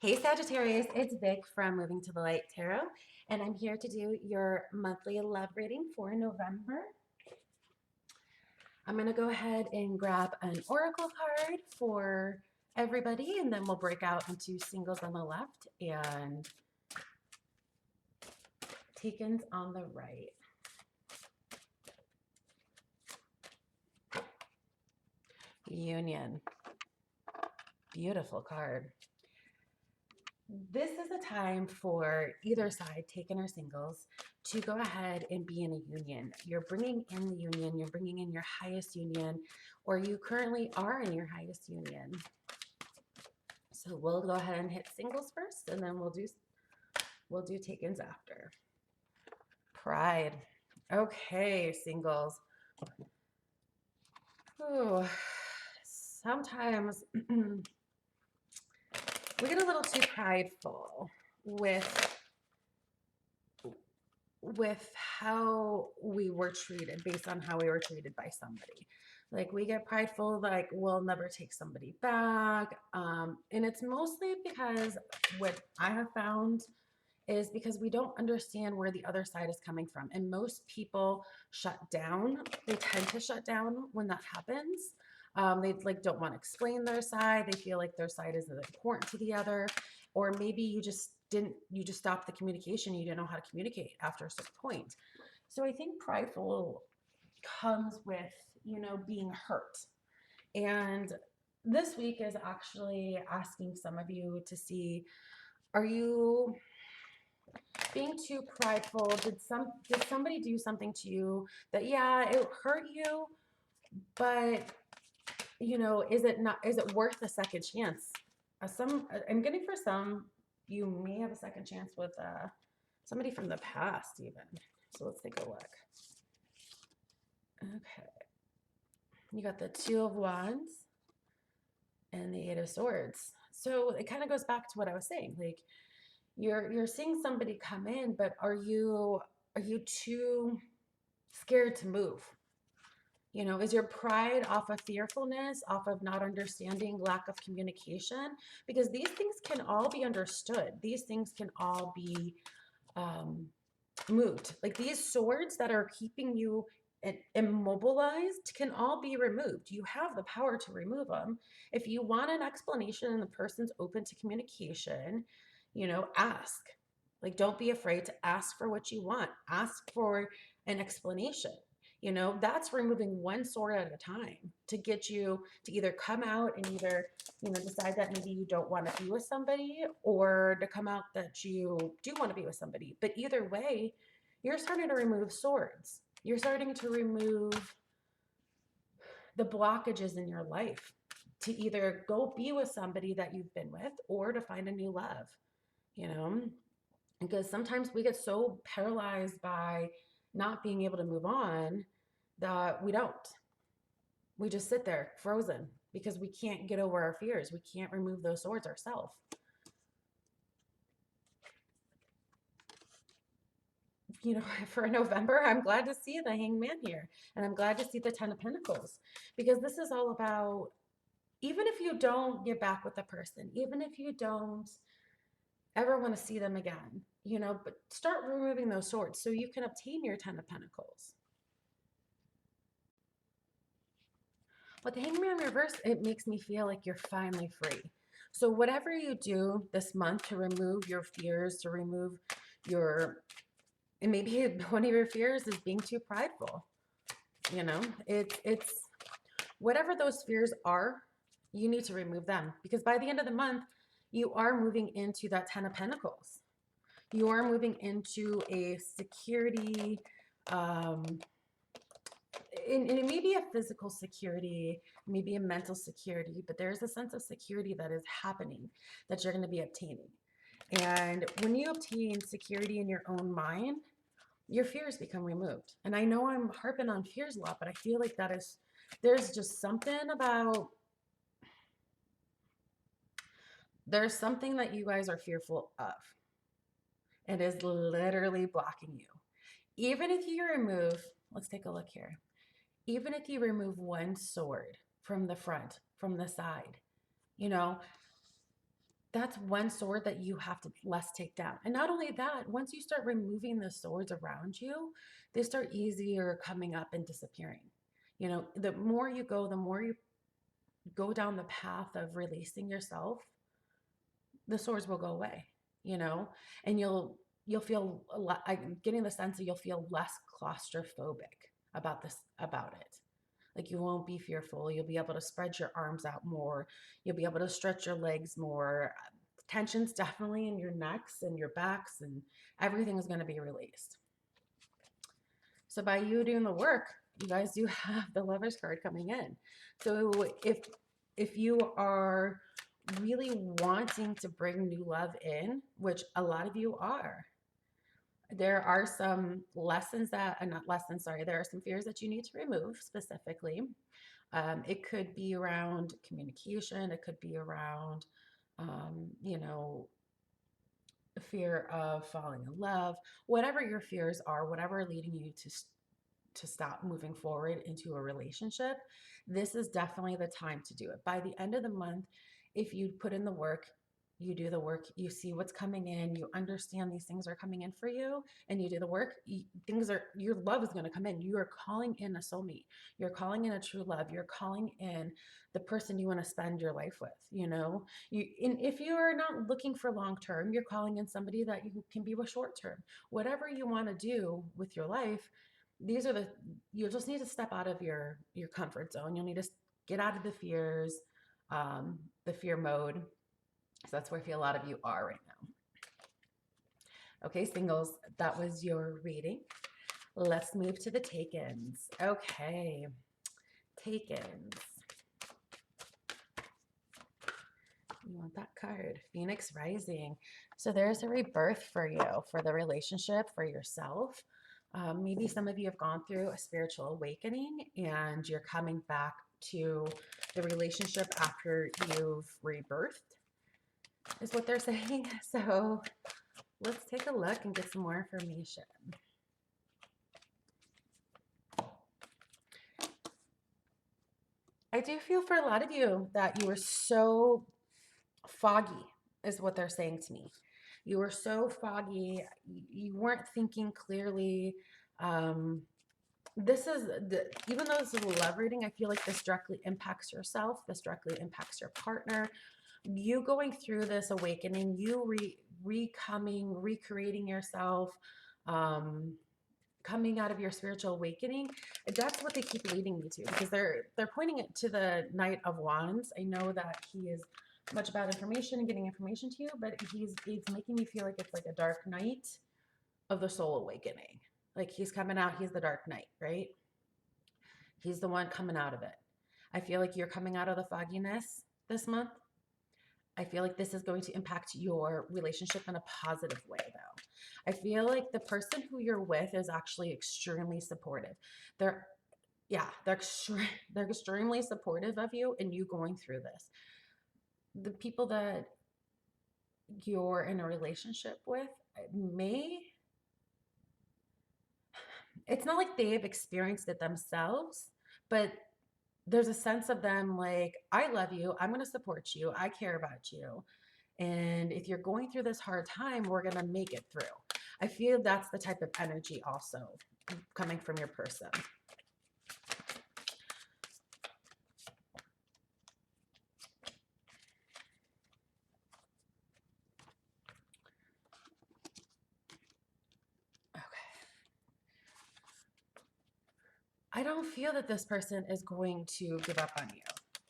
Hey Sagittarius, it's Vic from Moving to the Light Tarot, and I'm here to do your monthly love reading for November. I'm going to go ahead and grab an oracle card for everybody, and then we'll break out into singles on the left and takens on the right. Union. Beautiful card. This is a time for either side, taken or singles, to go ahead and be in a union. You're bringing in the union, you're bringing in your highest union, or you currently are in your highest union. So we'll go ahead and hit singles first, and then we'll do takens after. Pride. Okay, singles. Ooh, sometimes we get a little too prideful with how we were treated based on how we were treated by somebody. Like we get prideful, like we'll never take somebody back. And it's mostly because what I have found is because we don't understand where the other side is coming from. And most people shut down. They tend to shut down when that happens. They like don't want to explain their side. They feel like their side isn't important to the other, or maybe you just stopped the communication. You didn't know how to communicate after a certain point. So I think prideful comes with being hurt. And this week is actually asking some of you to see, are you being too prideful? Did somebody do something to you that, yeah, it hurt you, but is it worth a second chance? I'm getting for some, you may have a second chance with somebody from the past even. So let's take a look. Okay. You got the Two of Wands and the Eight of Swords. So it kind of goes back to what I was saying. Like you're seeing somebody come in, but are you too scared to move? Is your pride off of fearfulness, off of not understanding, lack of communication? Because these things can all be understood. These things can all be moved. Like these swords that are keeping you immobilized can all be removed. You have the power to remove them. If you want an explanation and the person's open to communication, ask. Like, don't be afraid to ask for what you want. Ask for an explanation. That's removing one sword at a time to get you to either come out and either, decide that maybe you don't want to be with somebody, or to come out that you do want to be with somebody. But either way, you're starting to remove swords. You're starting to remove the blockages in your life to either go be with somebody that you've been with or to find a new love, because sometimes we get so paralyzed by not being able to move on that we just sit there frozen because we can't get over our fears. We can't remove those swords ourselves. For November, I'm glad to see the Hangman here, and I'm glad to see the Ten of Pentacles, because this is all about, even if you don't get back with the person, even if you don't ever want to see them again, but start removing those swords so you can obtain your Ten of Pentacles. With the Hangman reverse, it makes me feel like you're finally free. So whatever you do this month to remove your fears, to remove and maybe one of your fears is being too prideful. It's whatever those fears are, you need to remove them, because by the end of the month, you are moving into that Ten of Pentacles. You are moving into a security, and it may be a physical security, maybe a mental security, but there's a sense of security that is happening that you're going to be obtaining. And when you obtain security in your own mind, your fears become removed. And I know I'm harping on fears a lot, but I feel like there's just something about, there's something that you guys are fearful of. It is literally blocking you. Even if you remove, let's take a look here. Even if you remove one sword from the front, from the side, that's one sword that you have to less take down. And not only that, once you start removing the swords around you, they start easier coming up and disappearing. You know, the more you go, the more you go down the path of releasing yourself, the swords will go away, you know, and you'll feel a lot. I'm getting the sense that you'll feel less claustrophobic about it. Like you won't be fearful. You'll be able to spread your arms out more. You'll be able to stretch your legs more. Tension's definitely in your necks and your backs, and everything is going to be released. So by you doing the work, you guys do have the Lovers card coming in. So if you are really wanting to bring new love in, which a lot of you are, there are some lessons that, not lessons, sorry, there are some fears that you need to remove specifically. It could be around communication. It could be around, you know, fear of falling in love, whatever your fears are, whatever are leading you to stop moving forward into a relationship, this is definitely the time to do it. By the end of the month, if you put in the work, you do the work, you see what's coming in, you understand these things are coming in for you, and you do the work, your love is going to come in. You are calling in a soulmate. You're calling in a true love. You're calling in the person you want to spend your life with, you know? And if you are not looking for long term, you're calling in somebody that you can be with short term. Whatever you want to do with your life, you'll just need to step out of your comfort zone. You'll need to get out of the fears, the fear mode. So that's where I feel a lot of you are right now. Okay, singles, that was your reading. Let's move to the takens. Okay, takens. You want that card, Phoenix Rising. So there's a rebirth for you, for the relationship, for yourself. Maybe some of you have gone through a spiritual awakening and you're coming back to the relationship after you've rebirthed, is what they're saying. So let's take a look and get some more information. I do feel for a lot of you that you were so foggy, is what they're saying to me. You were so foggy. You weren't thinking clearly. This is even though this is a love reading, I feel like this directly impacts yourself. This directly impacts your partner. You going through this awakening, you recreating yourself, coming out of your spiritual awakening. That's what they keep leading me to, because they're pointing it to the Knight of Wands. I know that he is much about information and getting information to you, but he's making me feel like it's like a dark night of the soul awakening. Like he's coming out, he's the dark knight, right? He's the one coming out of it. I feel like you're coming out of the fogginess this month. I feel like this is going to impact your relationship in a positive way, though. I feel like the person who you're with is actually extremely supportive. They're extremely supportive of you and you going through this. The people that you're in a relationship with it's not like they've experienced it themselves, but there's a sense of them like, I love you, I'm going to support you, I care about you. And if you're going through this hard time, we're going to make it through. I feel that's the type of energy also coming from your person. I don't feel that this person is going to give up on you.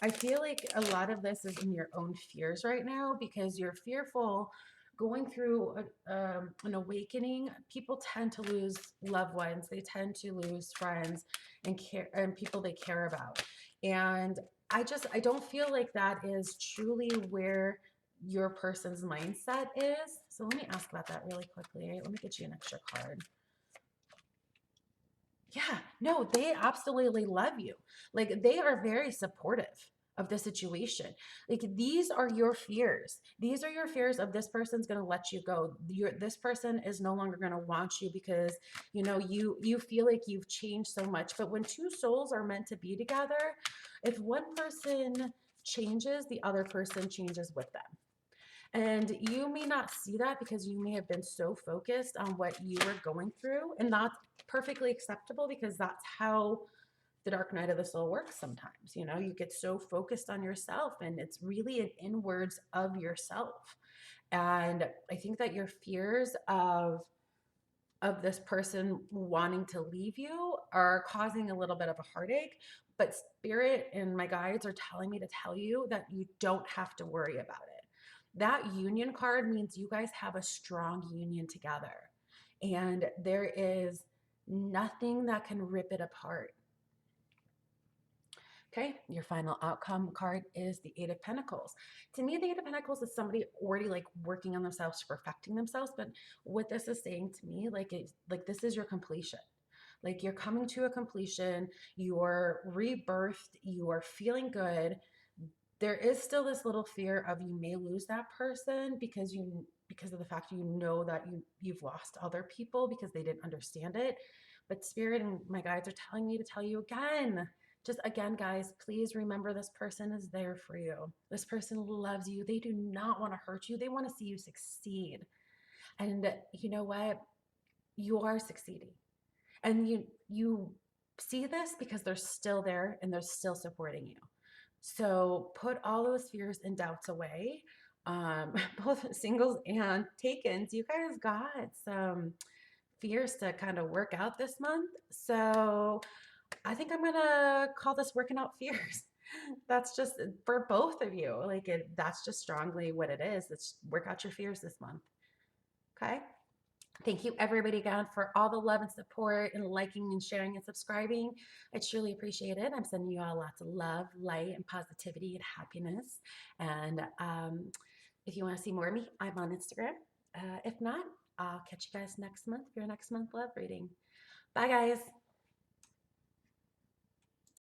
I feel like a lot of this is in your own fears right now because you're fearful going through an awakening. People tend to lose loved ones. They tend to lose friends and people they care about. And I don't feel like that is truly where your person's mindset is. So let me ask about that really quickly. Let me get you an extra card. Yeah, no, they absolutely love you. Like they are very supportive of the situation. Like these are your fears. These are your fears of this person's going to let you go. This person is no longer going to want you because you feel like you've changed so much. But when two souls are meant to be together, if one person changes, the other person changes with them. And you may not see that because you may have been so focused on what you were going through. And that's perfectly acceptable because that's how the dark night of the soul works sometimes. You know, you get so focused on yourself and it's really an inwards of yourself. And I think that your fears of this person wanting to leave you are causing a little bit of a heartache, but spirit and my guides are telling me to tell you that you don't have to worry about it. That union card means you guys have a strong union together, and there is nothing that can rip it apart. Okay, your final outcome card is the Eight of Pentacles. To me, the Eight of Pentacles is somebody already like working on themselves, perfecting themselves. But what this is saying to me, like this is your completion. Like you're coming to a completion, you're rebirthed, you are feeling good. There is still this little fear of you may lose that person because of the fact you know that you've lost other people because they didn't understand it. But spirit and my guides are telling me to tell you again, just again, guys, please remember this person is there for you. This person loves you. They do not want to hurt you. They want to see you succeed. And you know what? You are succeeding. And you see this because they're still there and they're still supporting you. So put all those fears and doubts away. Both singles and takens, you guys got some fears to kind of work out this month. So I think I'm gonna call this working out fears. That's just for both of you. That's just strongly what it is. Let's work out your fears this month. Okay. Thank you, everybody, again, for all the love and support and liking and sharing and subscribing. I truly appreciate it. I'm sending you all lots of love, light, and positivity and happiness. And if you want to see more of me, I'm on Instagram. If not, I'll catch you guys next month for your next month love reading. Bye, guys.